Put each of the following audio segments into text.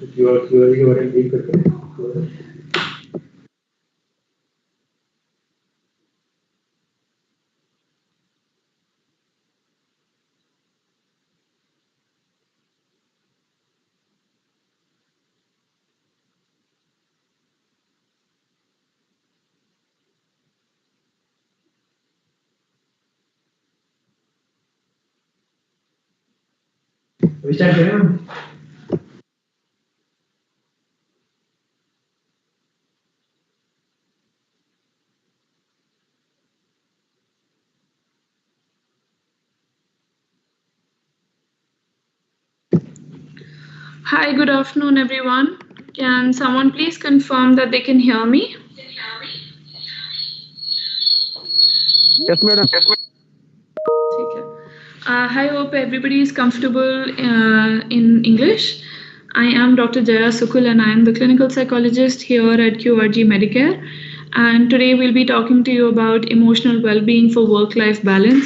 URL read करके विचार करें Hi, good afternoon, everyone. Can someone please confirm that they can hear me? Yes, madam. Okay. I hope everybody is comfortable in English. I am Dr. Jaya Sukul and I am the clinical psychologist here at QRG Medicare. And today we'll be talking to you about emotional well-being for work-life balance.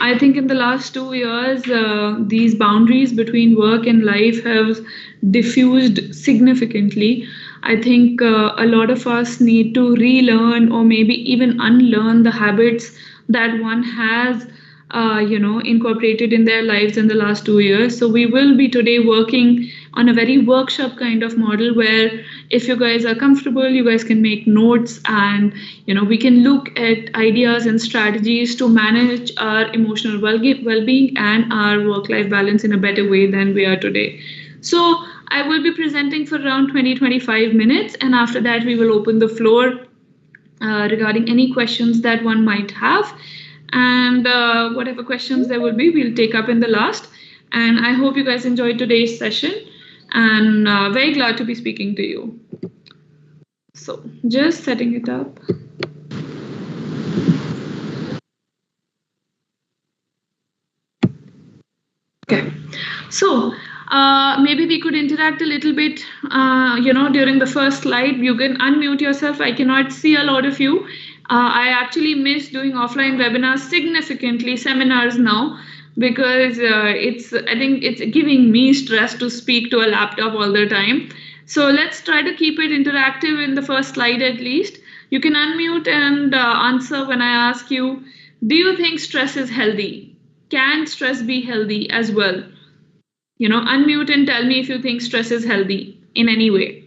I think in the last 2 years, these boundaries between work and life have diffused significantly. I think a lot of us need to relearn or maybe even unlearn the habits that one has incorporated in their lives in the last 2 years. So we will be today working on a very workshop kind of model where if you guys are comfortable, you guys can make notes and we can look at ideas and strategies to manage our emotional well-being and our work-life balance in a better way than we are today. So I will be presenting for around 20-25 minutes, and after that we will open the floor regarding any questions that one might have. And whatever questions there will be, we'll take up in the last. And I hope you guys enjoyed today's session, and very glad to be speaking to you. So just setting it up. Okay, so maybe we could interact a little bit, during the first slide. You can unmute yourself. I cannot see a lot of you. I actually miss doing offline webinars significantly, seminars now, because I think it's giving me stress to speak to a laptop all the time. So let's try to keep it interactive in the first slide at least. You can unmute and answer when I ask you, do you think stress is healthy? Can stress be healthy as well? Unmute and tell me if you think stress is healthy in any way.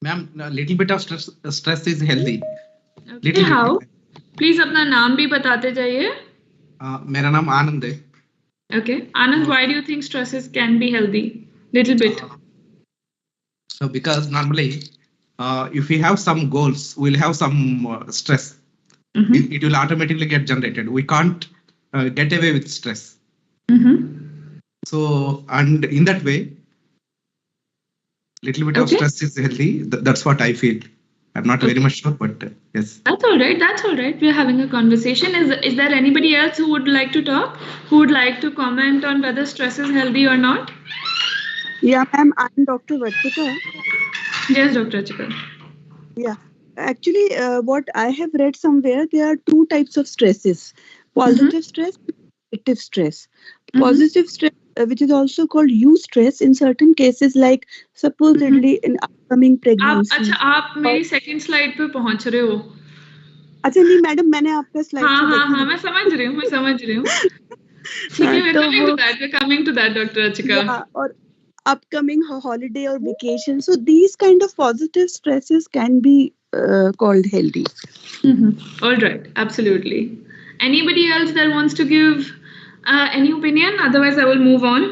Ma'am, a little bit of stress is healthy. Okay, little how? bit. Please अपना नाम भी बताते जाइए. मेरा नाम आनंद है. Okay, Anand, why do you think stresses can be healthy? Little bit. So because normally, if we have some goals, we'll have some stress. Mm-hmm. It will automatically get generated. We can't get away with stress. Mm-hmm. So, and in that way, little bit of stress is healthy. That's what I feel. I'm not very much sure, but yes. That's all right. That's all right. We're having a conversation. Is there anybody else who would like to talk? Who would like to comment on whether stress is healthy or not? Yeah, ma'am. I'm Dr. Vartika. Yes, Dr. Achika. Yeah. Actually, what I have read somewhere, there are two types of stresses: positive stress, negative stress. Positive stress, which is also called eustress in certain cases, like supposedly in upcoming pregnancy. अच्छा, आप मेरी second slide पे पहुंच रहे हो. अच्छा नहीं madam, मैंने आपका स्लाइड हाँ, मैं समझ रही हूँ. ठीक है, we're coming to that. We're coming to that, Dr. Achika. Yeah, और upcoming holiday or vacation. So these kind of positive stresses can be called healthy. All right, absolutely. Anybody else that wants to give any opinion? Otherwise, I will move on.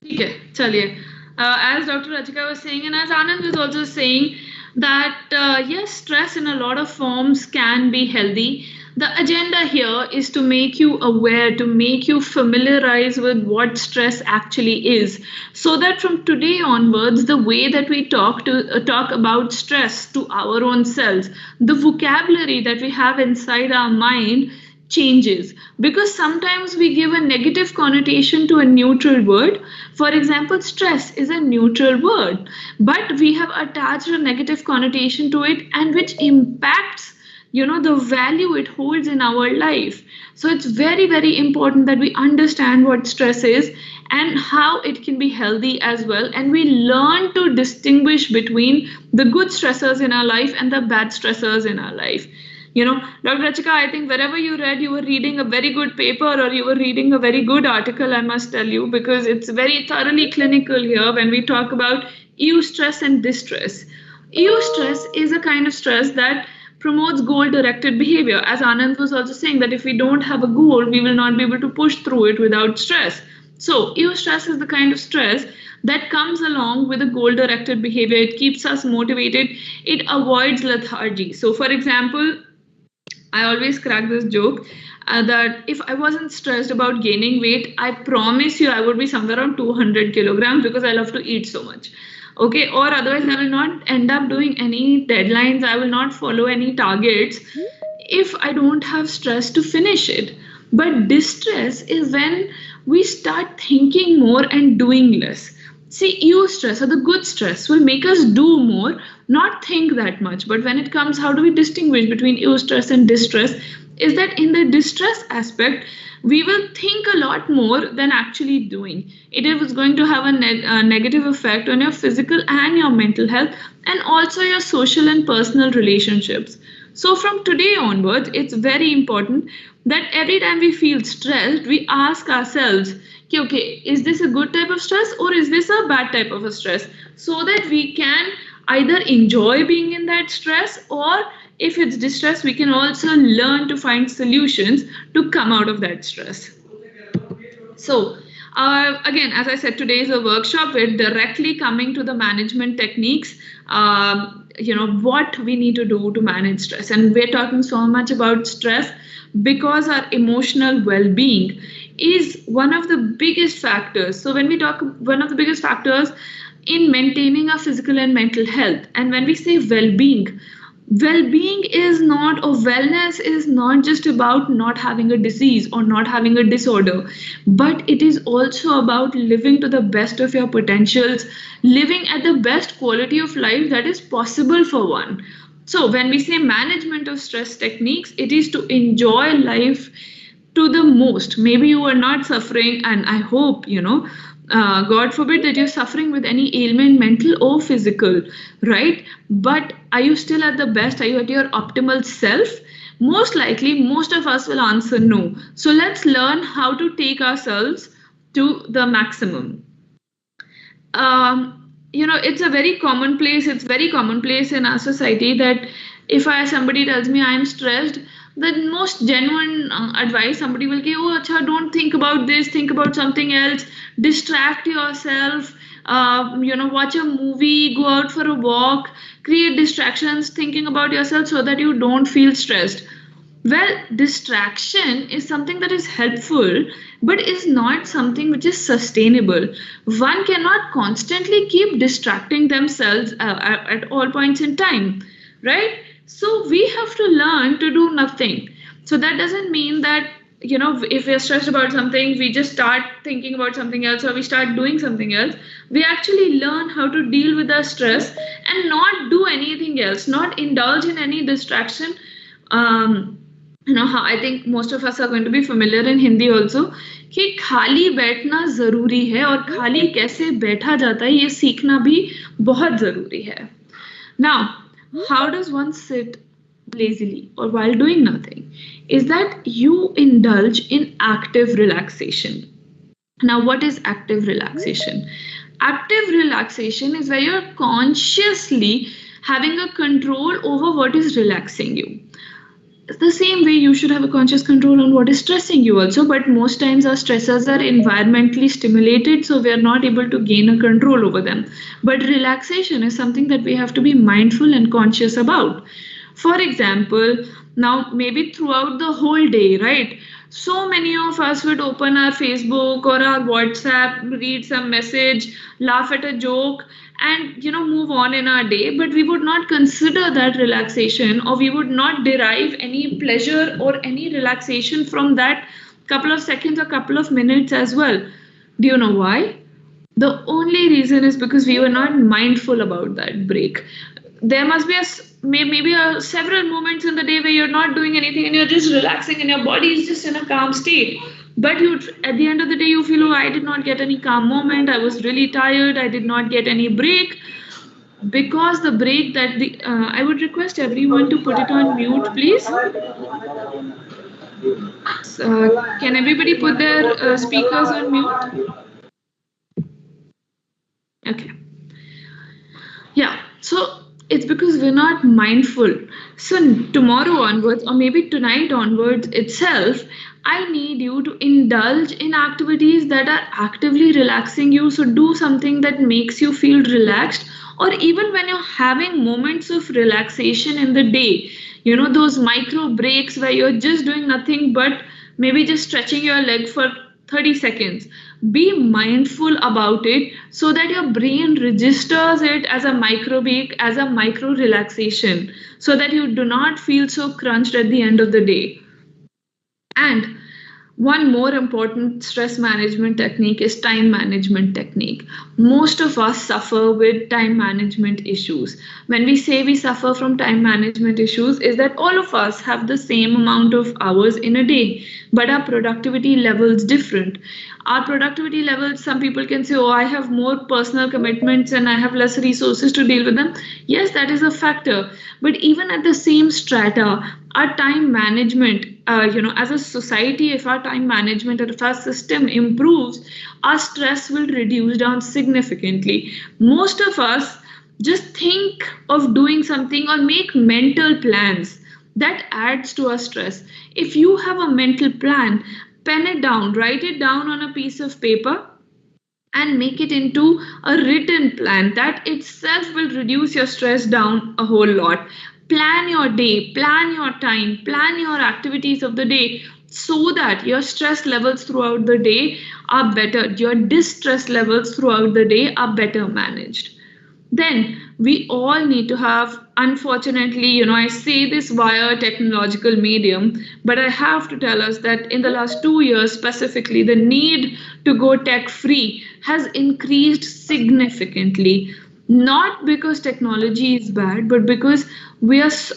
Okay, chaliye. As Dr. Achika was saying, and as Anand was also saying, that yes, stress in a lot of forms can be healthy. The agenda here is to make you aware, to make you familiarize with what stress actually is, so that from today onwards, the way that we talk about stress to our own selves, the vocabulary that we have inside our mind changes, because sometimes we give a negative connotation to a neutral word. For example, stress is a neutral word, but we have attached a negative connotation to it, and which impacts the value it holds in our life. So it's very, very important that we understand what stress is and how it can be healthy as well, and we learn to distinguish between the good stressors in our life and the bad stressors in our life. Dr. Rachika, I think wherever you read, you were reading a very good paper or you were reading a very good article, I must tell you, because it's very thoroughly clinical here when we talk about eustress and distress. Eustress is a kind of stress that promotes goal-directed behavior. As Anand was also saying, that if we don't have a goal, we will not be able to push through it without stress. So eustress is the kind of stress that comes along with a goal-directed behavior. It keeps us motivated. It avoids lethargy. So for example, I always crack this joke that if I wasn't stressed about gaining weight, I promise you I would be somewhere around 200 kilograms because I love to eat so much. Okay, or otherwise I will not end up doing any deadlines. I will not follow any targets if I don't have stress to finish it. But distress is when we start thinking more and doing less. See, eustress or the good stress will make us do more, not think that much. But when it comes, how do we distinguish between eustress and distress? Is that in the distress aspect, we will think a lot more than actually doing. It is going to have a negative effect on your physical and your mental health, and also your social and personal relationships. So from today onwards, it's very important that every time we feel stressed, we ask ourselves, okay, is this a good type of stress or is this a bad type of a stress? So that we can either enjoy being in that stress, or if it's distress, we can also learn to find solutions to come out of that stress. So again, as I said, today is a workshop. We're directly coming to the management techniques, what we need to do to manage stress. And we're talking so much about stress because our emotional well-being is one of the biggest factors. So when we talk, one of the biggest factors in maintaining our physical and mental health. And when we say well-being, well-being is not, or wellness is not just about not having a disease or not having a disorder, but it is also about living to the best of your potentials, living at the best quality of life that is possible for one. So when we say management of stress techniques, it is to enjoy life to the most. Maybe you are not suffering, and I hope, God forbid that you're suffering with any ailment, mental or physical, right? But are you still at the best? Are you at your optimal self? Most likely, most of us will answer no. So let's learn how to take ourselves to the maximum. It's a very commonplace. It's very commonplace in our society that if somebody tells me I'm stressed, the most genuine advice somebody will give, oh, acha, don't think about this, think about something else, distract yourself, watch a movie, go out for a walk, create distractions thinking about yourself so that you don't feel stressed. Well, distraction is something that is helpful, but is not something which is sustainable. One cannot constantly keep distracting themselves at all points in time, right? So we have to learn to do nothing. So that doesn't mean that, if we're stressed about something, we just start thinking about something else or we start doing something else. We actually learn how to deal with our stress and not do anything else, not indulge in any distraction. How I think most of us are going to be familiar in Hindi also, कि खाली बैठना जरूरी है और खाली कैसे बैठा जाता है ये सीखना भी बहुत जरूरी है. Now, how does one sit lazily or while doing nothing? Is that you indulge in active relaxation. Now, what is active relaxation? Active relaxation is where you're consciously having a control over what is relaxing you. The same way you should have a conscious control on what is stressing you also, but most times our stressors are environmentally stimulated, so we are not able to gain a control over them. But relaxation is something that we have to be mindful and conscious about. For example, now maybe throughout the whole day, right? So many of us would open our Facebook or our WhatsApp, read some message, laugh at a joke, and move on in our day, but we would not consider that relaxation, or we would not derive any pleasure or any relaxation from that couple of seconds or couple of minutes as well. Do you know why? The only reason is because we were not mindful about that break. There must be maybe several moments in the day where you're not doing anything and you're just relaxing and your body is just in a calm state. But you, at the end of the day, you feel, oh, I did not get any calm moment. I was really tired. I did not get any break. Because the break that I would request everyone to put it on mute, please. Can everybody put their speakers on mute? Okay. Yeah. So it's because we're not mindful. So tomorrow onwards, or maybe tonight onwards itself, I need you to indulge in activities that are actively relaxing you. So do something that makes you feel relaxed, or even when you're having moments of relaxation in the day, those micro breaks where you're just doing nothing but maybe just stretching your leg for 30 seconds. Be mindful about it so that your brain registers it as a micro break, as a micro relaxation, so that you do not feel so crunched at the end of the day. And one more important stress management technique is time management technique. Most of us suffer with time management issues. When we say we suffer from time management issues, is that all of us have the same amount of hours in a day, but our productivity levels different. Our productivity levels, some people can say, oh, I have more personal commitments and I have less resources to deal with them. Yes, that is a factor. But even at the same strata, our time management, as a society, if our time management and if our system improves, our stress will reduce down significantly. Most of us just think of doing something or make mental plans. That adds to our stress. If you have a mental plan, pen it down, write it down on a piece of paper, and make it into a written plan. That itself will reduce your stress down a whole lot. Plan your day, plan your time, plan your activities of the day so that your stress levels throughout the day are better, your distress levels throughout the day are better managed. Then we all need to have, unfortunately, I say this via technological medium, but I have to tell us that in the last 2 years specifically, the need to go tech free has increased significantly. Not because technology is bad, but because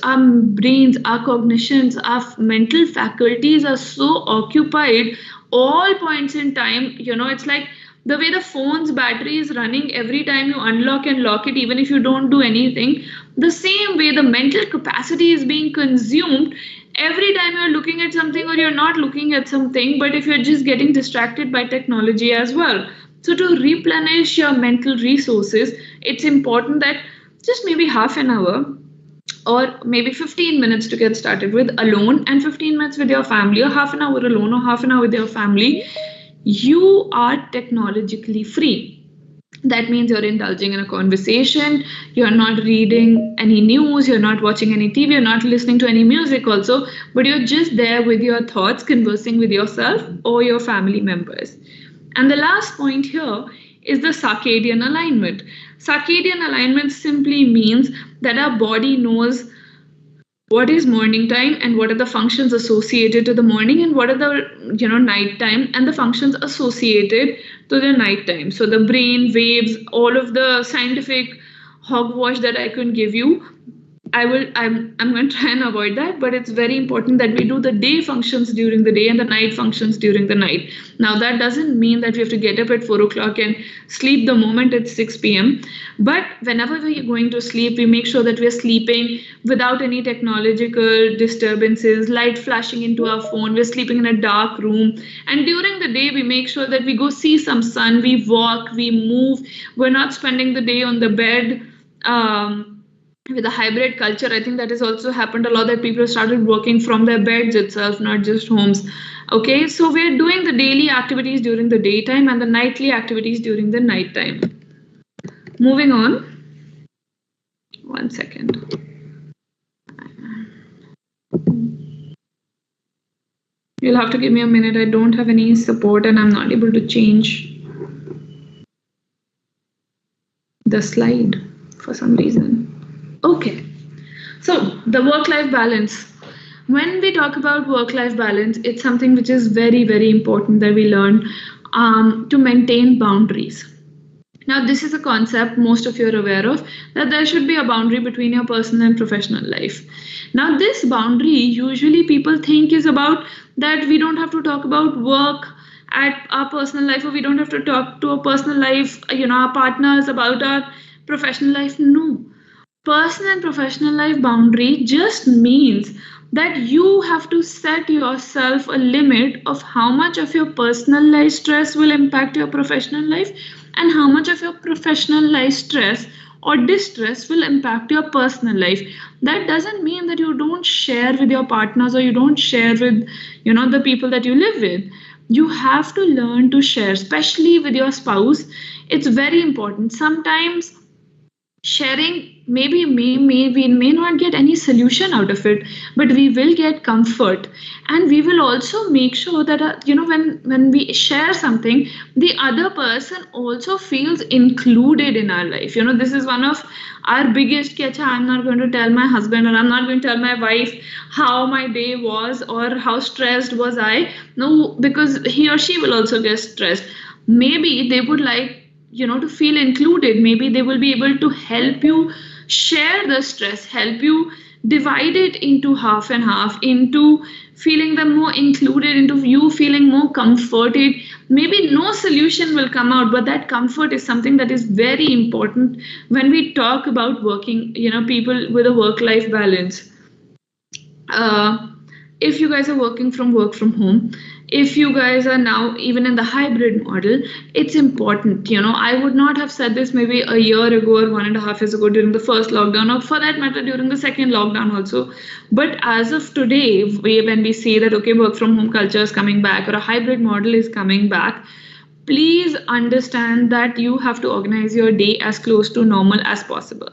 our brains, our cognitions, our mental faculties are so occupied all points in time. It's like the way the phone's battery is running every time you unlock and lock it, even if you don't do anything, the same way the mental capacity is being consumed every time you're looking at something or you're not looking at something, but if you're just getting distracted by technology as well. So to replenish your mental resources, it's important that just maybe half an hour or maybe 15 minutes to get started with alone, and 15 minutes with your family, or half an hour alone or half an hour with your family, you are technologically free. That means you're indulging in a conversation, you're not reading any news, you're not watching any TV, you're not listening to any music also, but you're just there with your thoughts, conversing with yourself or your family members. And the last point here is the circadian alignment. Circadian alignment simply means that our body knows what is morning time and what are the functions associated to the morning, and what are the night time and the functions associated to the night time. So the brain waves, all of the scientific hogwash that I can give you, I'm going to try and avoid that, but it's very important that we do the day functions during the day and the night functions during the night. Now that doesn't mean that we have to get up at 4 o'clock and sleep the moment it's 6 p.m. But whenever we're going to sleep, we make sure that we're sleeping without any technological disturbances, light flashing into our phone, we're sleeping in a dark room. And during the day, we make sure that we go see some sun, we walk, we move, we're not spending the day on the bed. With a hybrid culture, I think that has also happened a lot, that people started working from their beds itself, not just homes. Okay, so we're doing the daily activities during the daytime and the nightly activities during the nighttime. Moving on. 1 second. You'll have to give me a minute. I don't have any support and I'm not able to change the slide for some reason. Okay. So the work-life balance. When we talk about work-life balance, it's something which is very, very important that we learn to maintain boundaries. Now, this is a concept most of you are aware of, that there should be a boundary between your personal and professional life. Now, this boundary usually people think is about that we don't have to talk about work at our personal life, or we don't have to talk to our personal life, our partners about our professional life. No. Personal and professional life boundary just means that you have to set yourself a limit of how much of your personal life stress will impact your professional life and how much of your professional life stress or distress will impact your personal life. That doesn't mean that you don't share with your partners or you don't share with the people that you live with. You have to learn to share, especially with your spouse. It's very important. Sometimes sharing maybe we may not get any solution out of it, but we will get comfort, and we will also make sure that when we share something, the other person also feels included in our life. This is one of our biggest catch. I'm not going to tell my husband or I'm not going to tell my wife how my day was or how stressed was I. No, because he or she will also get stressed. Maybe they would like to feel included. Maybe they will be able to help you share the stress, help you divide it into half and half, into feeling them more included, into you feeling more comforted. Maybe no solution will come out, but that comfort is something that is very important when we talk about working, people with a work-life balance. If you guys are working from work from home, if you guys are now even in the hybrid model, it's important. I would not have said this maybe a year ago or 1.5 years ago during the first lockdown, or for that matter during the second lockdown also. But as of today, when we see that okay, work from home culture is coming back or a hybrid model is coming back, please understand that you have to organize your day as close to normal as possible.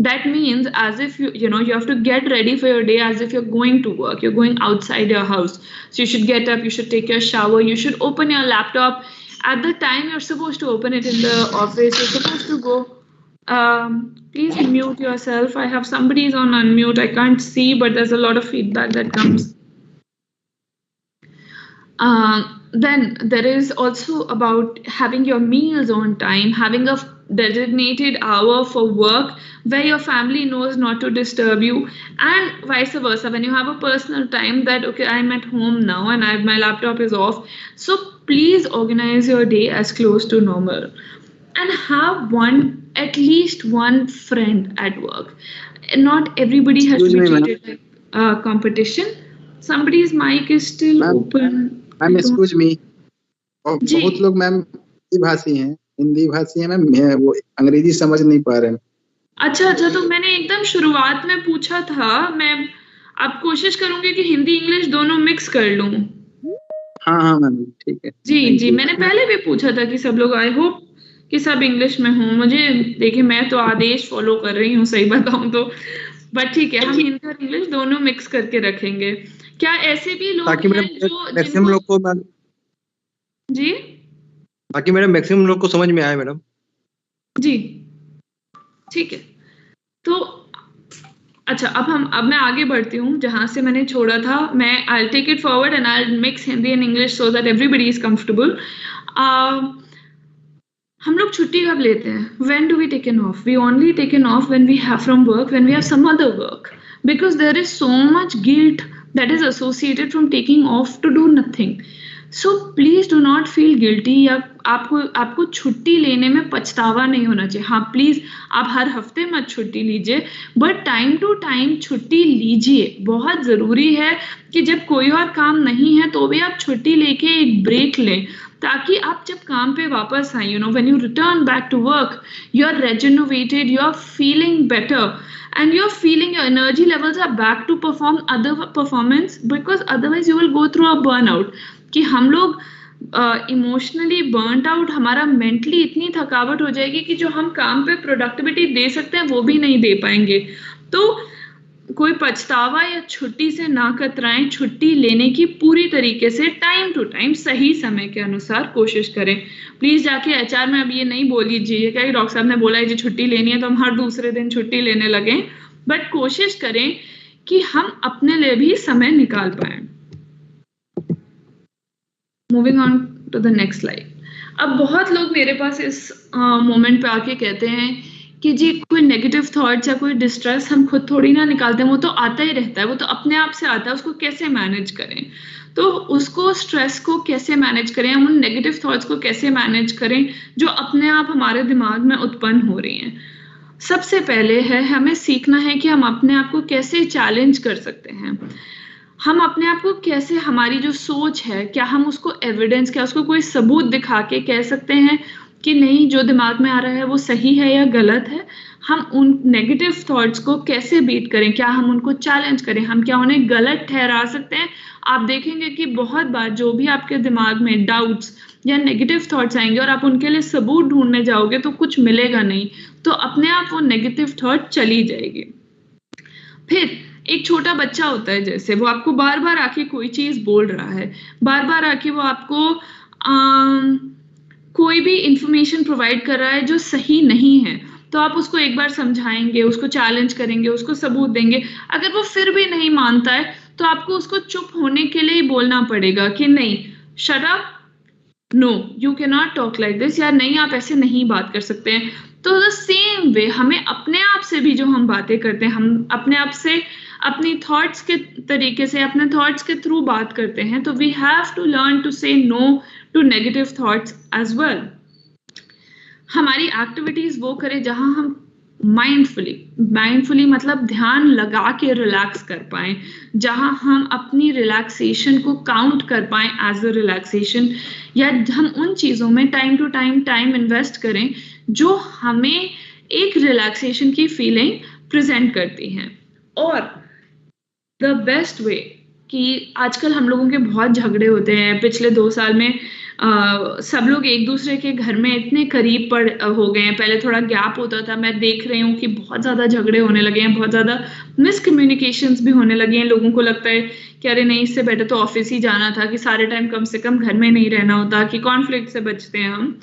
That means as if you have to get ready for your day as if you're going to work, you're going outside your house. So you should get up, you should take your shower, you should open your laptop at the time you're supposed to open it in the office. You're supposed to go. Please mute yourself. I have somebody's on unmute. I can't see, but there's a lot of feedback that comes. Then there is also about having your meals on time, having a designated hour for work where your family knows not to disturb you, and vice versa. When you have a personal time that okay, I'm at home now and my laptop is off. So please organize your day as close to normal, and have at least one friend at work. Not everybody has to be treated like competition. Somebody's mic is still open. Ma'am excuse me, और बहुत लोग ma'am Hindi भाषी हैं ma'am, वो अंग्रेजी समझ नहीं पा रहे हैं। अच्छा, तो मैंने एकदम शुरुआत में पूछा था, मैं अब कोशिश करूंगी कि हिंदी इंग्लिश दोनों मिक्स कर लूं। हाँ मैम, ठीक है। जी, मैंने पहले भी पूछा था कि सब लोग, आई होप कि सब इंग्लिश में हों। मुझे देखिए, मैं तो आदेश फॉलो कर रही हूँ, सही बताऊं तो, बट ठीक है, हम हिंदी और इंग्लिश दोनों मिक्स करके रखेंगे। क्या ऐसे भी लोग ताकि मैक्सिमम लोग को जी, ताकि मैडम मैक्सिमम लोग को समझ में आए मैडम। जी ठीक है, तो अच्छा, अब मैं आगे बढ़ती हूँ जहां से मैंने छोड़ा था। मैं I'll take it forward and I'll mix Hindi and English so that everybody is comfortable. हम लोग छुट्टी कब लेते हैं? When do we take an off? We only take an off when we have from work, when we have some other work, because there is so much guilt that is associated from taking off to do nothing. So please do not feel guilty, या आपको छुट्टी लेने में पछतावा नहीं होना चाहिए। हाँ, प्लीज आप हर हफ्ते मत छुट्टी लीजिए, बट टाइम टू टाइम छुट्टी लीजिए। बहुत जरूरी है कि जब कोई और काम नहीं है तो भी आप छुट्टी लेके एक ब्रेक लें, ताकि आप जब काम पे वापस आए, when you return back to work, you are regenerated, you are feeling better, and you're feeling your energy levels are back to perform other performance, because otherwise you will go through a burnout. कि हम लोग emotionally burned out, हमारा mentally इतनी थकावट हो जाएगी कि जो हम काम पे प्रोडक्टिविटी दे सकते हैं वो भी नहीं दे पाएंगे। तो कोई पछतावा या छुट्टी से ना कतराएं, छुट्टी लेने की पूरी तरीके से टाइम टू टाइम सही समय के अनुसार कोशिश करें। प्लीज जाके एचआर में अब ये नहीं बोल लीजिए कि डॉक्टर साहब ने बोला है जी छुट्टी लेनी है तो हम हर दूसरे दिन छुट्टी लेने लगे, बट कोशिश करें कि हम अपने लिए भी समय निकाल पाए। Moving on to the next slide. अब बहुत लोग मेरे पास इस मोमेंट पे आके कहते हैं कि जी कोई नेगेटिव थॉट्स या कोई डिस्ट्रेस हम खुद थोड़ी ना निकालते हैं, वो तो आता ही रहता है, वो तो अपने आप से आता है, उसको कैसे मैनेज करें। तो उसको स्ट्रेस को कैसे मैनेज करें, हम उन नेगेटिव थॉट्स को कैसे मैनेज करें जो अपने आप हमारे दिमाग में उत्पन्न हो रही हैं। सबसे पहले है हमें सीखना है कि हम अपने आप को कैसे चैलेंज कर सकते हैं। हम अपने आप को कैसे, हमारी जो सोच है क्या हम उसको एविडेंस, क्या उसको कोई सबूत दिखा के कह सकते हैं कि नहीं जो दिमाग में आ रहा है वो सही है या गलत है। हम उन नेगेटिव थॉट्स को कैसे बीट करें, क्या हम उनको चैलेंज करें, हम क्या उन्हें गलत ठहरा सकते हैं। आप देखेंगे कि बहुत बार जो भी आपके दिमाग में डाउट्स या नेगेटिव थॉट्स आएंगे और आप उनके लिए सबूत ढूंढने जाओगे तो कुछ मिलेगा नहीं, तो अपने आप वो नेगेटिव थॉट चली जाएगी। फिर एक छोटा बच्चा होता है, जैसे वो आपको बार बार आके कोई चीज बोल रहा है, बार बार आके वो आपको कोई भी इंफॉर्मेशन प्रोवाइड कर रहा है जो सही नहीं है, तो आप उसको एक बार समझाएंगे, उसको चैलेंज करेंगे, उसको सबूत देंगे। अगर वो फिर भी नहीं मानता है तो आपको उसको चुप होने के लिए बोलना पड़ेगा कि नहीं, shut up, no you can not talk like this, या नहीं आप ऐसे नहीं बात कर सकते हैं। तो द सेम वे हमें अपने आप से भी जो हम बातें करते हैं, हम अपने आप से अपनी थॉट्स के तरीके से, अपने थॉट्स के थ्रू बात करते हैं, तो we have to learn to say no to negative thoughts as well. हमारी एक्टिविटीज वो करें जहां हम माइंडफुली मतलब ध्यान लगा के रिलैक्स कर पाएं, जहां हम अपनी रिलैक्सेशन को काउंट कर पाएं एज अ रिलैक्सेशन, या हम उन चीजों में टाइम टू टाइम इन्वेस्ट करें जो हमें एक रिलैक्सेशन की फीलिंग प्रेजेंट करती हैं। और द बेस्ट वे कि आजकल हम लोगों के बहुत झगड़े होते हैं, पिछले 2 साल में सब लोग एक दूसरे के घर में इतने करीब हो गए हैं। पहले थोड़ा गैप होता था, मैं देख रही हूँ कि बहुत ज़्यादा झगड़े होने लगे हैं, बहुत ज़्यादा मिसकम्युनिकेशंस भी होने लगे हैं। लोगों को लगता है कि अरे नहीं, इससे बेटर तो ऑफिस ही जाना था, कि सारे टाइम कम से कम घर में नहीं रहना होता, कि कॉन्फ्लिक्ट से बचते हैं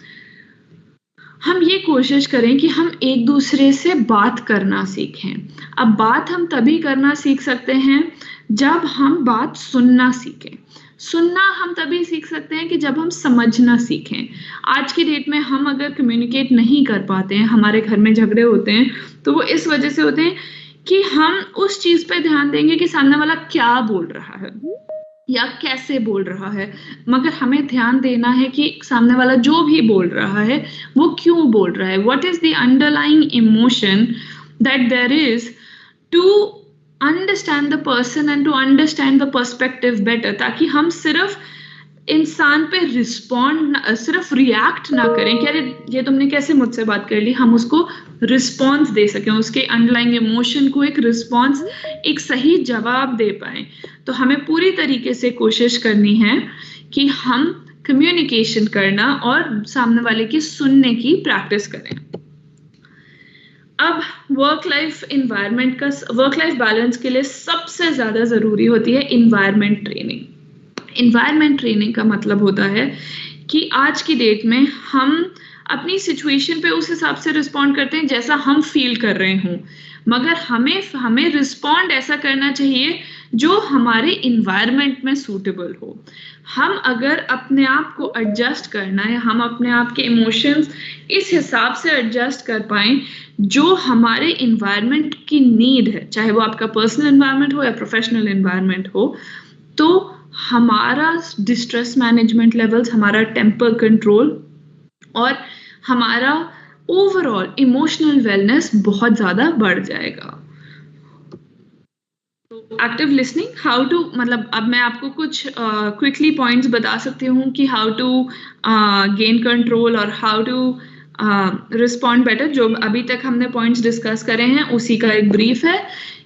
हम ये कोशिश करें कि हम एक दूसरे से बात करना सीखें। अब बात हम तभी करना सीख सकते हैं जब हम बात सुनना सीखें। सुनना हम तभी सीख सकते हैं कि जब हम समझना सीखें। आज की डेट में हम अगर कम्युनिकेट नहीं कर पाते हैं, हमारे घर में झगड़े होते हैं, तो वो इस वजह से होते हैं कि हम उस चीज पे ध्यान देंगे कि सामने वाला क्या बोल रहा है या कैसे बोल रहा है, मगर हमें ध्यान देना है कि सामने वाला जो भी बोल रहा है वो क्यों बोल रहा है, what is the underlying emotion that there is, to understand the person and to understand the perspective better, ताकि हम सिर्फ इंसान पे रिस्पॉन्ड, सिर्फ रिएक्ट ना करें कि अरे ये तुमने कैसे मुझसे बात कर ली, हम उसको रिस्पॉन्स दे सकें, उसके अंडरलाइंग इमोशन को एक रिस्पॉन्स, एक सही जवाब दे पाएं। तो हमें पूरी तरीके से कोशिश करनी है कि हम कम्युनिकेशन करना और सामने वाले की सुनने की प्रैक्टिस करें। अब वर्क लाइफ इन्वायरमेंट का, वर्क लाइफ बैलेंस के लिए सबसे ज्यादा जरूरी होती है इन्वायरमेंट ट्रेनिंग। इन्वायरमेंट ट्रेनिंग का मतलब होता है कि आज की डेट में हम अपनी सिचुएशन पे उस हिसाब से रिस्पॉन्ड करते हैं जैसा हम फील कर रहे हों, मगर हमें रिस्पॉन्ड ऐसा करना चाहिए जो हमारे इन्वायरमेंट में सूटेबल हो। हम अगर अपने आप को एडजस्ट करना है, हम अपने आप के इमोशंस इस हिसाब से एडजस्ट कर पाएं जो हमारे इन्वायरमेंट की नीड है, चाहे वो आपका पर्सनल इन्वायरमेंट हो या प्रोफेशनल इन्वायरमेंट हो, तो हमारा डिस्ट्रेस मैनेजमेंट लेवल्स, हमारा टेम्पर कंट्रोल और हमारा ओवरऑल इमोशनल वेलनेस बहुत ज्यादा बढ़ जाएगा। एक्टिव लिसनिंग, हाउ टू, मतलब अब मैं आपको कुछ क्विकली पॉइंट्स बता सकती हूँ कि हाउ टू गेन कंट्रोल और हाउ टू रिस्पॉन्ड बेटर। जो अभी तक हमने पॉइंट्स डिस्कस करे हैं उसी का एक ब्रीफ है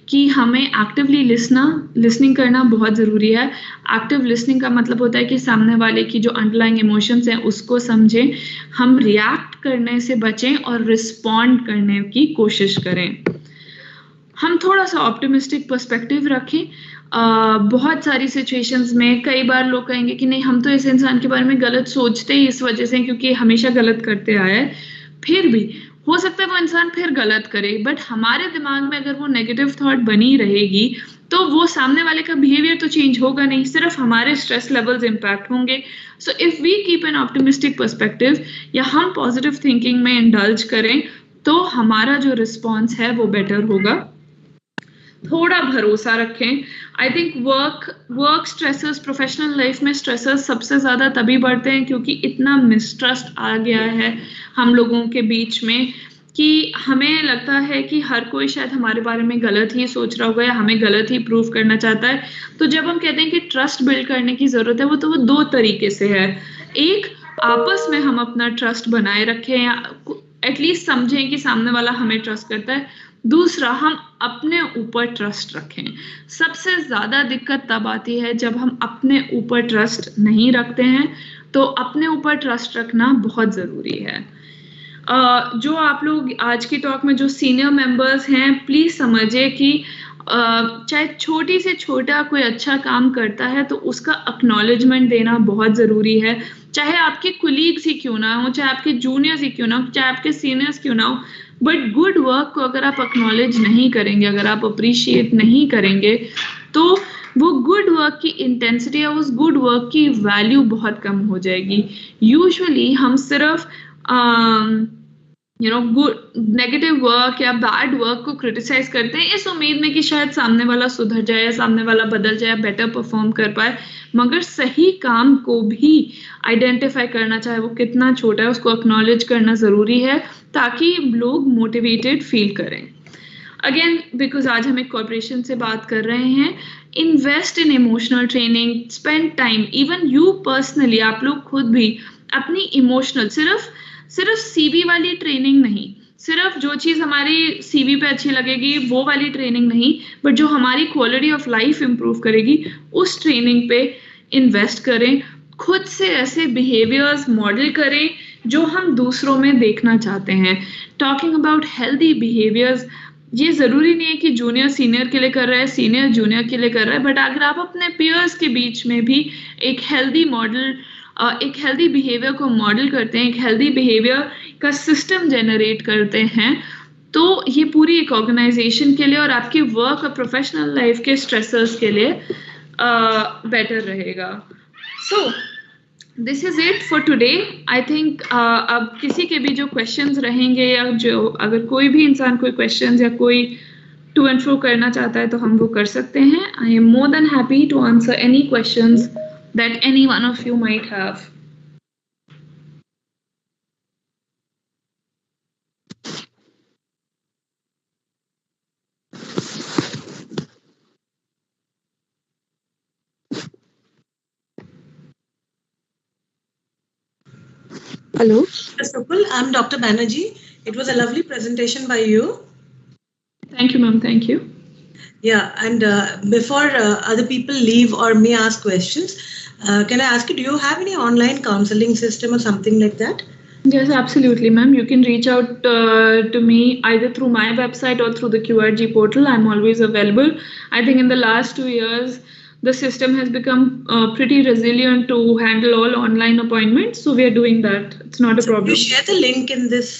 कि हमें एक्टिवली लिसनिंग करना बहुत ज़रूरी है। एक्टिव लिसनिंग का मतलब होता है कि सामने वाले की जो अंडरलाइंग इमोशंस हैं उसको समझें, हम रिएक्ट करने से बचें और रिस्पॉन्ड करने की कोशिश करें। हम थोड़ा सा ऑप्टिमिस्टिक पर्सपेक्टिव रखें। बहुत सारी सिचुएशंस में कई बार लोग कहेंगे कि नहीं, हम तो इस इंसान के बारे में गलत सोचते ही इस वजह से क्योंकि हमेशा गलत करते आया है। फिर भी हो सकता है वो इंसान फिर गलत करे, बट हमारे दिमाग में अगर वो नेगेटिव थॉट बनी रहेगी तो वो सामने वाले का बिहेवियर तो चेंज होगा नहीं, सिर्फ हमारे स्ट्रेस लेवल्स इम्पैक्ट होंगे। So if we keep an optimistic perspective या हम पॉजिटिव थिंकिंग में इंडल्ज करें तो हमारा जो रिस्पॉन्स है वो बेटर होगा। थोड़ा भरोसा रखें। I think work stresses, professional life में स्ट्रेसेस सबसे ज्यादा तभी बढ़ते हैं क्योंकि इतना मिसट्रस्ट आ गया है हम लोगों के बीच में कि हमें लगता है कि हर कोई शायद हमारे बारे में गलत ही सोच रहा होगा या हमें गलत ही प्रूव करना चाहता है। तो जब हम कहते हैं कि ट्रस्ट बिल्ड करने की जरूरत है, वो दो तरीके से है। एक, आपस में हम अपना ट्रस्ट बनाए रखें या एटलीस्ट समझें कि सामने वाला हमें ट्रस्ट करता है। दूसरा, हम अपने ऊपर ट्रस्ट रखें। सबसे ज्यादा दिक्कत तब आती है जब हम अपने ऊपर ट्रस्ट नहीं रखते हैं, तो अपने ऊपर ट्रस्ट रखना बहुत जरूरी है। जो आप लोग आज की टॉक में जो सीनियर मेंबर्स हैं, प्लीज समझिए कि चाहे छोटी से छोटा कोई अच्छा काम करता है तो उसका एक्नॉलेजमेंट देना बहुत जरूरी है। चाहे आपके कुलीग्स ही क्यों ना हो, चाहे आपके जूनियर्स ही क्यों ना हो, चाहे आपके सीनियर्स क्यों ना हो, बट गुड वर्क को अगर आप एक्नॉलेज नहीं करेंगे, अगर आप अप्रिशिएट नहीं करेंगे, तो वो गुड वर्क की इंटेंसिटी या उस गुड वर्क की वैल्यू बहुत कम हो जाएगी। यूजुअली हम सिर्फ गुड नेगेटिव वर्क या बैड वर्क को क्रिटिसाइज करते हैं इस उम्मीद में कि शायद सामने वाला सुधर जाए या सामने वाला बदल जाए, बेटर परफॉर्म कर पाए। मगर सही काम को भी आइडेंटिफाई करना, चाहे वो कितना छोटा है, उसको एक्नॉलेज करना जरूरी है ताकि लोग मोटिवेटेड फील करें। अगेन, बिकॉज आज हम एक कॉर्पोरेशन से बात कर रहे हैं, invest in emotional training, spend time, even you personally, आप लोग खुद भी अपनी इमोशनल, सिर्फ सीवी वाली ट्रेनिंग नहीं, सिर्फ जो चीज हमारी सीवी पे अच्छी लगेगी वो वाली ट्रेनिंग नहीं, बट जो हमारी क्वालिटी ऑफ लाइफ इंप्रूव करेगी उस ट्रेनिंग पे इन्वेस्ट करें। खुद से ऐसे बिहेवियर्स मॉडल करें जो हम दूसरों में देखना चाहते हैं। टॉकिंग अबाउट हेल्दी बिहेवियर्स, ये जरूरी नहीं है कि जूनियर सीनियर के लिए कर रहा है, सीनियर जूनियर के लिए कर रहा है, बट अगर आप अपने पीयर्स के बीच में भी एक हेल्दी बिहेवियर को मॉडल करते हैं, एक हेल्दी बिहेवियर का सिस्टम जनरेट करते हैं, तो ये पूरी एक ऑर्गेनाइजेशन के लिए और आपके वर्क और प्रोफेशनल लाइफ के स्ट्रेसर्स के लिए बेटर रहेगा। So this is it for today. I think अब किसी के भी जो क्वेश्चंस रहेंगे या जो अगर कोई भी इंसान कोई क्वेश्चंस या कोई टू एंड फ्रो करना चाहता है तो हम वो कर सकते हैं। I am more than happy to answer any questions that any one of you might have. Hello. Sukul, I'm Dr. Banerjee. It was a lovely presentation by you. Thank you, ma'am. Thank you. Yeah, and before other people leave or may ask questions, can I ask you, do you have any online counseling system or something like that? Yes, absolutely, ma'am. You can reach out to me either through my website or through the QRG portal. I'm always available. I think in the last 2 years, the system has become pretty resilient to handle all online appointments. So we are doing that. It's not a problem. You share the link in this.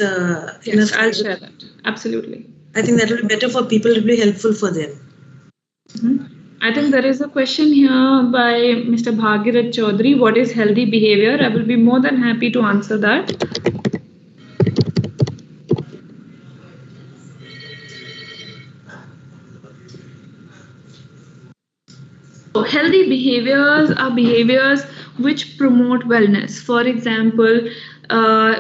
Yes, I'll share that. Absolutely. I think that will be better for people. It will be helpful for them. Mm-hmm. I think there is a question here by Mr. Bhagirath Chaudhary. What is healthy behavior? I will be more than happy to answer that. So healthy behaviors are behaviors which promote wellness. For example,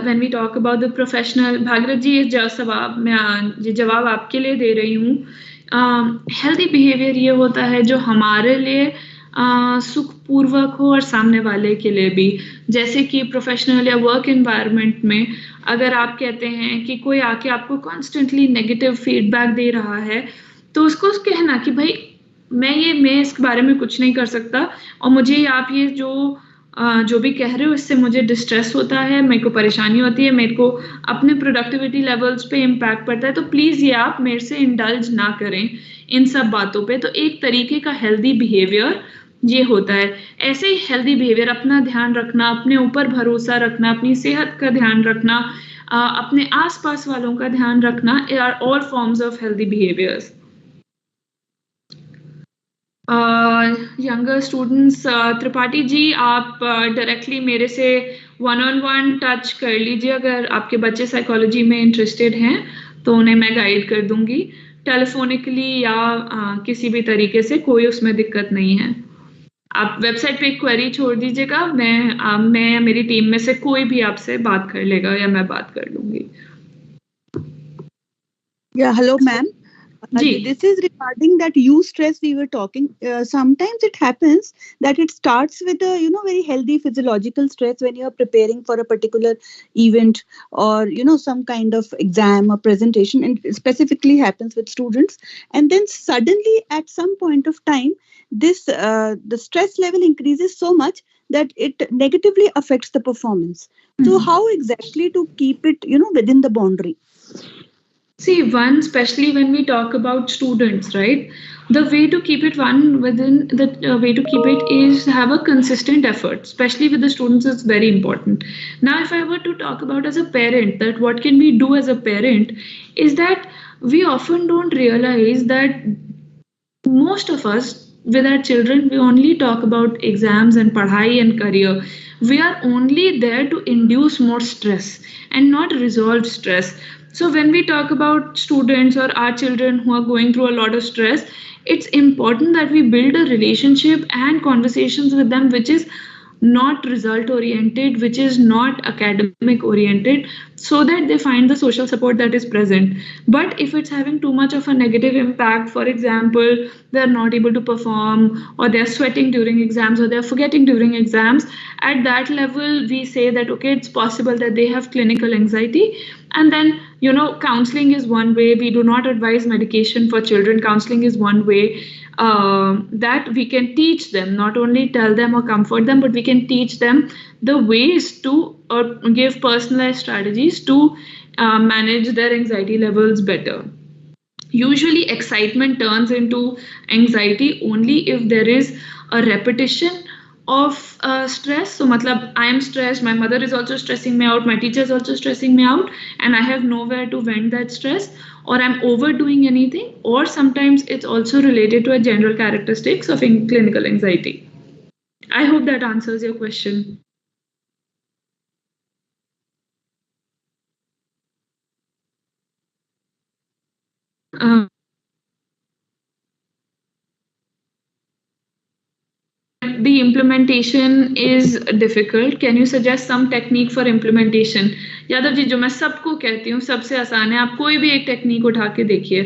when we talk about the professional, Bhagirath ji, ये जवाब आपके लिए दे रही हूँ। Healthy behaviour ये होता है जो हमारे लिए सुखपूर्वक हो और सामने वाले के लिए भी। जैसे कि प्रोफेशनल या वर्क एनवायरनमेंट में अगर आप कहते हैं कि कोई आके आपको कॉन्स्टेंटली नेगेटिव फीडबैक दे रहा है, तो उसको कहना कि भाई मैं इसके बारे में कुछ नहीं कर सकता और मुझे आप ये जो जो भी कह रहे हो इससे मुझे डिस्ट्रेस होता है, मेरे को परेशानी होती है, मेरे को अपने प्रोडक्टिविटी लेवल्स पे इम्पैक्ट पड़ता है, तो प्लीज़ ये आप मेरे से इंडल्ज ना करें इन सब बातों पे। तो एक तरीके का हेल्दी बिहेवियर ये होता है। ऐसे ही हेल्दी बिहेवियर, अपना ध्यान रखना, अपने ऊपर भरोसा रखना, अपनी सेहत का ध्यान रखना, अपने आसपास वालों का ध्यान रखना are all forms of healthy behaviours. Younger students, Tripathi ji आप डायरेक्टली मेरे से 1-on-1 टच कर लीजिए। अगर आपके बच्चे साइकोलॉजी में इंटरेस्टेड हैं तो उन्हें मैं गाइड कर दूंगी टेलीफोनिकली या किसी भी तरीके से, कोई उसमें दिक्कत नहीं है। आप वेबसाइट पे एक क्वेरी छोड़ दीजिएगा, मैं या मेरी टीम में से कोई भी आपसे बात कर लेगा या मैं बात कर लूंगी। Yeah, hello, ma'am. This is regarding that eustress we were talking. Sometimes it happens that it starts with a very healthy physiological stress when you are preparing for a particular event or some kind of exam or presentation, and it specifically happens with students. And then suddenly at some point of time, this the stress level increases so much that it negatively affects the performance. So how exactly to keep it within the boundary? See, one, especially when we talk about students, right? The way to keep it way to keep it is have a consistent effort, especially with the students, is very important. Now, if I were to talk about as a parent, that what can we do as a parent, is that we often don't realize that most of us with our children, we only talk about exams and padhai and career. We are only there to induce more stress and not resolve stress. So when we talk about students or our children who are going through a lot of stress, it's important that we build a relationship and conversations with them which is not result oriented, which is not academic oriented, so that they find the social support that is present. But if it's having too much of a negative impact, for example, they're not able to perform, or they're sweating during exams, or they're forgetting during exams, at that level we say that okay, it's possible that they have clinical anxiety. And then counseling is one way. We do not advise medication for children. Counseling is one way that we can teach them, not only tell them or comfort them, but we can teach them the ways to or give personalized strategies to manage their anxiety levels better. Usually excitement turns into anxiety only if there is a repetition of stress. So matlab, I am stressed, my mother is also stressing me out, my teacher is also stressing me out, and I have nowhere to vent that stress, or I'm overdoing anything, or sometimes it's also related to a general characteristics of clinical anxiety. I hope that answers your question. The implementation is difficult. Can you suggest some technique for implementation? Yadav ji, जो मैं सबको कहती हूँ सबसे आसान है, आप कोई भी एक टेक्निक उठा के देखिए।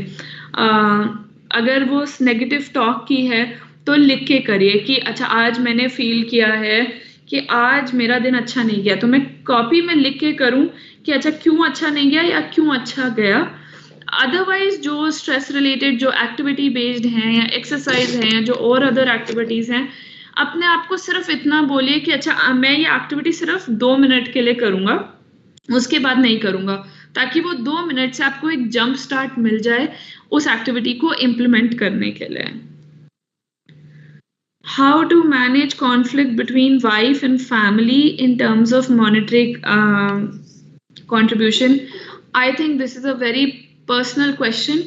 अगर वो नेगेटिव टॉक की है तो लिख के करिए कि अच्छा आज मैंने फील किया है कि आज मेरा दिन अच्छा नहीं गया, तो मैं कॉपी में लिख के करूँ कि अच्छा क्यों अच्छा नहीं गया या क्यों अच्छा गया। अदरवाइज जो स्ट्रेस रिलेटेड जो एक्टिविटी बेस्ड हैं या एक्सरसाइज हैं या जो और अदर एक्टिविटीज हैं, अपने आप को सिर्फ इतना बोलिए कि अच्छा मैं ये एक्टिविटी सिर्फ 2 मिनट के लिए करूंगा, उसके बाद नहीं करूंगा, ताकि वो 2 मिनट से आपको एक जंप स्टार्ट मिल जाए उस एक्टिविटी को इम्प्लीमेंट करने के लिए। How to manage conflict between wife and family in terms of monetary contribution? I think this is a very personal question.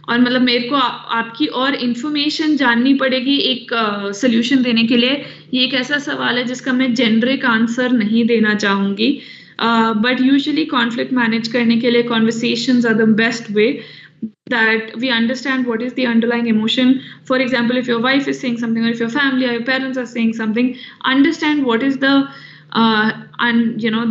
और मतलब मेरे को आपकी और इन्फॉर्मेशन जाननी पड़ेगी एक सोल्यूशन देने के लिए। ये एक ऐसा सवाल है जिसका मैं जेनरिक आंसर नहीं देना चाहूँगी, बट यूजुअली कॉन्फ्लिक्ट मैनेज करने के लिए conversations are the best way, that we understand what is the underlying emotion. For example, if your wife is saying something, or if your family or your parents are saying something, understand what is the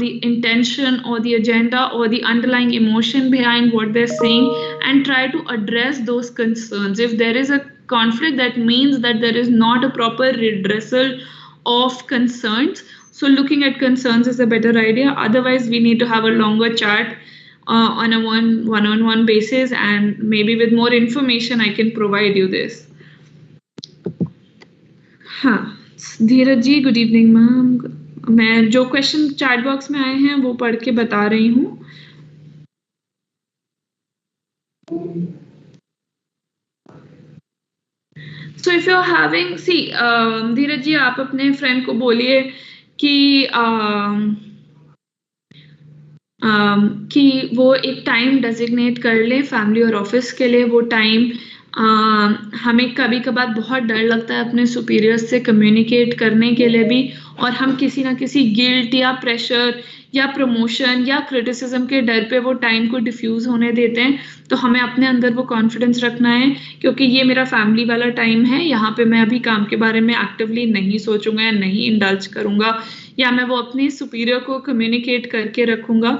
the intention or the agenda or the underlying emotion behind what they're saying, and try to address those concerns. If there is a conflict, that means that there is not a proper redressal of concerns. So looking at concerns is a better idea. Otherwise, we need to have a longer chat on a one-on-one basis, and maybe with more information I can provide you this. Dheeraj ji, good evening, ma'am. मैं जो question chat box में आए हैं वो पढ़ के बता रही हूँ। So if you're having, see, धीरज जी आप अपने फ्रेंड को बोलिए कि वो एक टाइम डेजिग्नेट कर ले फैमिली और ऑफिस के लिए। वो टाइम हमें कभी कभार बहुत डर लगता है अपने सुपीरियर्स से कम्युनिकेट करने के लिए भी, और हम किसी ना किसी गिल्ट या प्रेशर या प्रमोशन या क्रिटिसिज्म के डर पे वो टाइम को डिफ्यूज होने देते हैं। तो हमें अपने अंदर वो कॉन्फिडेंस रखना है क्योंकि ये मेरा फैमिली वाला टाइम है, यहाँ पे मैं अभी काम के बारे में एक्टिवली नहीं सोचूंगा या नहीं इंडल्ज करूंगा, या मैं वो अपनी सुपीरियर को कम्युनिकेट करके रखूंगा।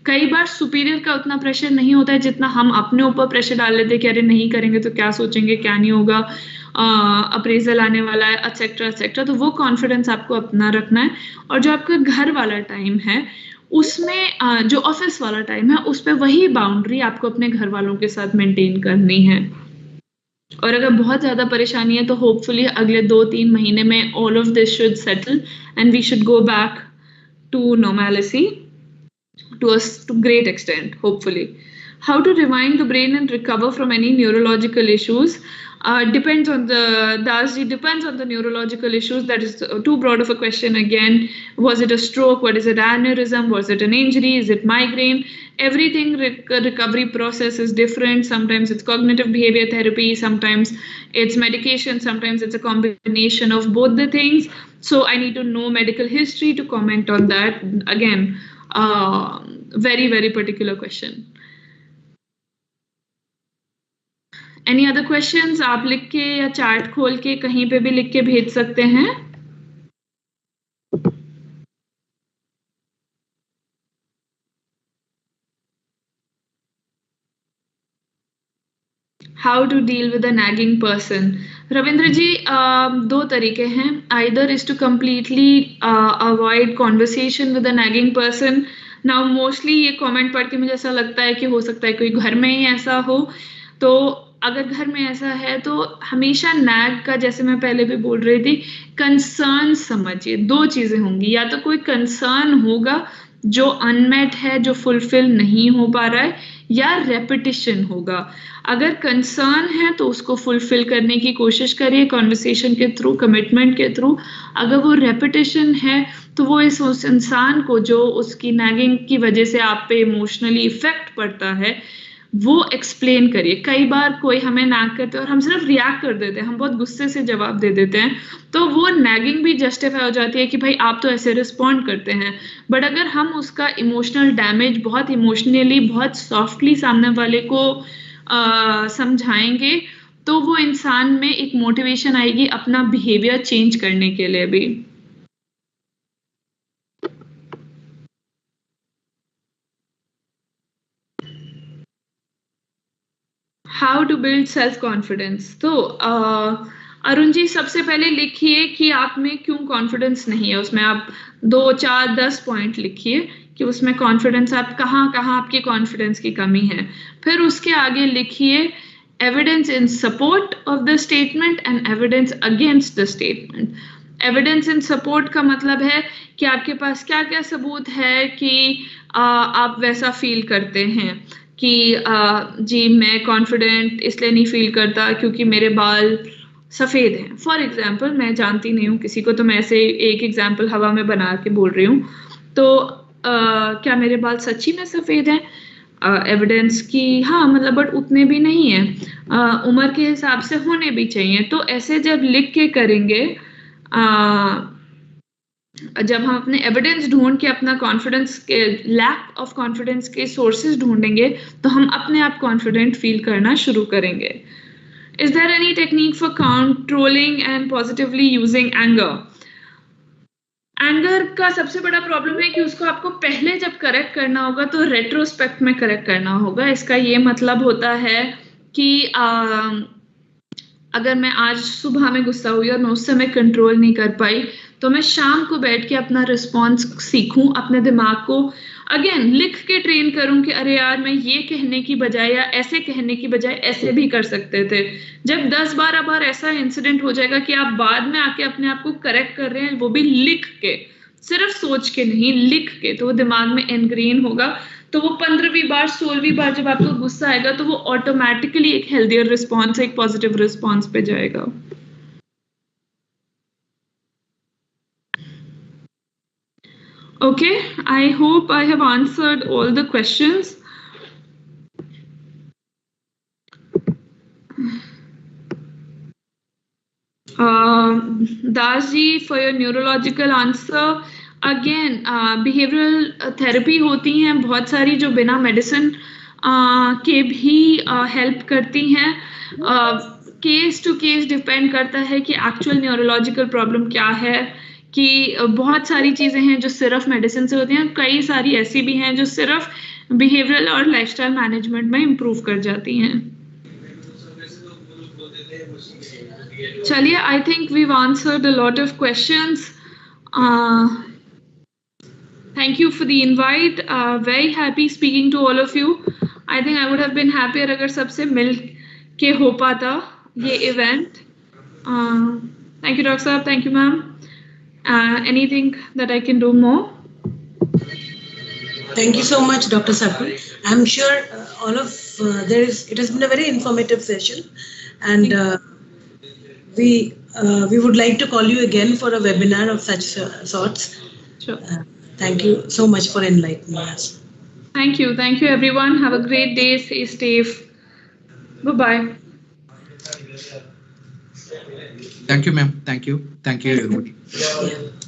कई बार सुपीरियर का उतना प्रेशर नहीं होता है जितना हम अपने ऊपर प्रेशर डाल लेते हैं कि अरे नहीं करेंगे तो क्या सोचेंगे, क्या नहीं होगा, अप्रेजल आने वाला है, एक्सेट्रा एक्सेट्रा। तो वो कॉन्फिडेंस आपको अपना रखना है। और जो आपका घर वाला टाइम है उसमें जो ऑफिस वाला टाइम है उस पर वही बाउंड्री आपको अपने घर वालों के साथ मेंटेन करनी है। और अगर बहुत ज्यादा परेशानी है तो होपफुली अगले 2-3 महीने में all of this should settle and we should go back to normality to great extent, hopefully. How to rewind the brain and recover from any neurological issues depends on the neurological issues. That is too broad of a question again. Was it a stroke? What is it? Aneurysm? Was it an injury? Is it migraine? Everything recovery process is different. Sometimes it's cognitive behavior therapy, sometimes it's medication, sometimes it's a combination of both the things. So I need to know medical history to comment on that. Again, very, very particular question. Any other questions? आप लिख के या chart खोल के कहीं पे भी लिख के भेज सकते हैं। How to deal with a nagging person? Ravindra जी, 2 तरीके हैं। Either is to completely avoid conversation with a nagging person. Now mostly ये कमेंट पढ़ के मुझे ऐसा लगता है कि हो सकता है कोई घर में ही ऐसा हो। तो अगर घर में ऐसा है तो हमेशा नैग का, जैसे मैं पहले भी बोल रही थी, कंसर्न समझिए। 2 चीजें होंगी, या तो कोई कंसर्न होगा जो अनमेट है, जो फुलफिल नहीं हो पा रहा है, या रेपिटिशन होगा। अगर कंसर्न है तो उसको फुलफिल करने की कोशिश करिए कॉन्वर्सेशन के थ्रू, कमिटमेंट के थ्रू। अगर वो रेपिटिशन है तो वो उस इंसान को जो उसकी नैगिंग की वजह से आप पे इमोशनली इफेक्ट पड़ता है वो एक्सप्लेन करिए। कई बार कोई हमें नैग करते हैं और हम सिर्फ रिएक्ट कर देते हैं, हम बहुत गुस्से से जवाब दे देते हैं, तो वो नैगिंग भी जस्टिफाई हो जाती है कि भाई आप तो ऐसे रिस्पॉन्ड करते हैं। बट अगर हम उसका इमोशनल डैमेज बहुत इमोशनली, बहुत सॉफ्टली सामने वाले को समझाएंगे तो वो इंसान में एक मोटिवेशन आएगी अपना बिहेवियर चेंज करने के लिए भी। How to build self confidence? तो अरुण जी, सबसे पहले लिखिए कि आप में क्यों कॉन्फिडेंस नहीं है। उसमें आप 2, 4, 10 पॉइंट लिखिए कि उसमें कॉन्फिडेंस, आप कहाँ आपकी कॉन्फिडेंस की कमी है। फिर उसके आगे लिखिए evidence in support of the statement and evidence against the statement. Evidence in support का मतलब है कि आपके पास क्या क्या सबूत है कि आप वैसा फील करते हैं कि जी मैं कॉन्फिडेंट इसलिए नहीं फील करता क्योंकि मेरे बाल सफ़ेद हैं। फॉर एग्जाम्पल, मैं जानती नहीं हूँ किसी को, तो मैं ऐसे एक एग्जाम्पल हवा में बना के बोल रही हूँ। तो क्या मेरे बाल सच्ची में सफ़ेद हैं? एविडेंस की हाँ, मतलब बट उतने भी नहीं है, उम्र के हिसाब से होने भी चाहिए। तो ऐसे जब लिख के करेंगे, जब हम अपने एविडेंस ढूंढ के अपना कॉन्फिडेंस के, लैक ऑफ कॉन्फिडेंस के सोर्सेज ढूंढेंगे तो हम अपने आप कॉन्फिडेंट फील करना शुरू करेंगे। Is there any technique for controlling and positively using anger? Anger का सबसे बड़ा प्रॉब्लम है कि उसको आपको पहले जब करेक्ट करना होगा तो रेट्रोस्पेक्ट में करेक्ट करना होगा। इसका ये मतलब होता है कि अगर मैं आज सुबह में गुस्सा हुई और मैं उस समय कंट्रोल नहीं कर पाई तो मैं शाम को बैठ के अपना रिस्पॉन्स सीखूं, अपने दिमाग को अगेन लिख के ट्रेन करूं कि अरे यार मैं ये कहने की बजाय या ऐसे कहने की बजाय ऐसे भी कर सकते थे। जब 10-12 बार ऐसा इंसिडेंट हो जाएगा कि आप बाद में आके अपने आप को करेक्ट कर रहे हैं, वो भी लिख के, सिर्फ सोच के नहीं, लिख के, तो वो दिमाग में एनग्रेन होगा। तो वो 15वीं बार 16वीं बार जब आपको गुस्सा आएगा तो वो ऑटोमेटिकली एक हेल्दियर रिस्पॉन्स, एक पॉजिटिव रिस्पॉन्स पे जाएगा। Okay, I hope I have answered all the questions. Das ji, for your neurological answer, again, behavioral therapy होती हैं बहुत सारी जो बिना मेडिसिन के भी हेल्प करती हैं। केस टू केस डिपेंड करता है कि एक्चुअल न्यूरोलॉजिकल प्रॉब्लम क्या है, कि बहुत सारी चीज़ें हैं जो सिर्फ मेडिसिन से होती हैं, कई सारी ऐसी भी हैं जो सिर्फ बिहेवियरल और लाइफस्टाइल मैनेजमेंट में इम्प्रूव कर जाती हैं। चलिए, I think we've answered a lot of questions. Thank you for the invite. Very happy speaking to all of you. I think I would have been happier अगर सबसे मिल के हो पाता ये event. Thank you, Dr. Saab. Thank you, ma'am. Anything that I can do more? Thank you so much, Dr. Sakul. I'm sure it has been a very informative session, and we would like to call you again for a webinar of such sorts. Sure. Thank you so much for enlightening us. Thank you. Thank you, everyone. Have a great day. Stay safe. Bye-bye. Thank you, ma'am. Thank you. Thank you, everybody. Yeah.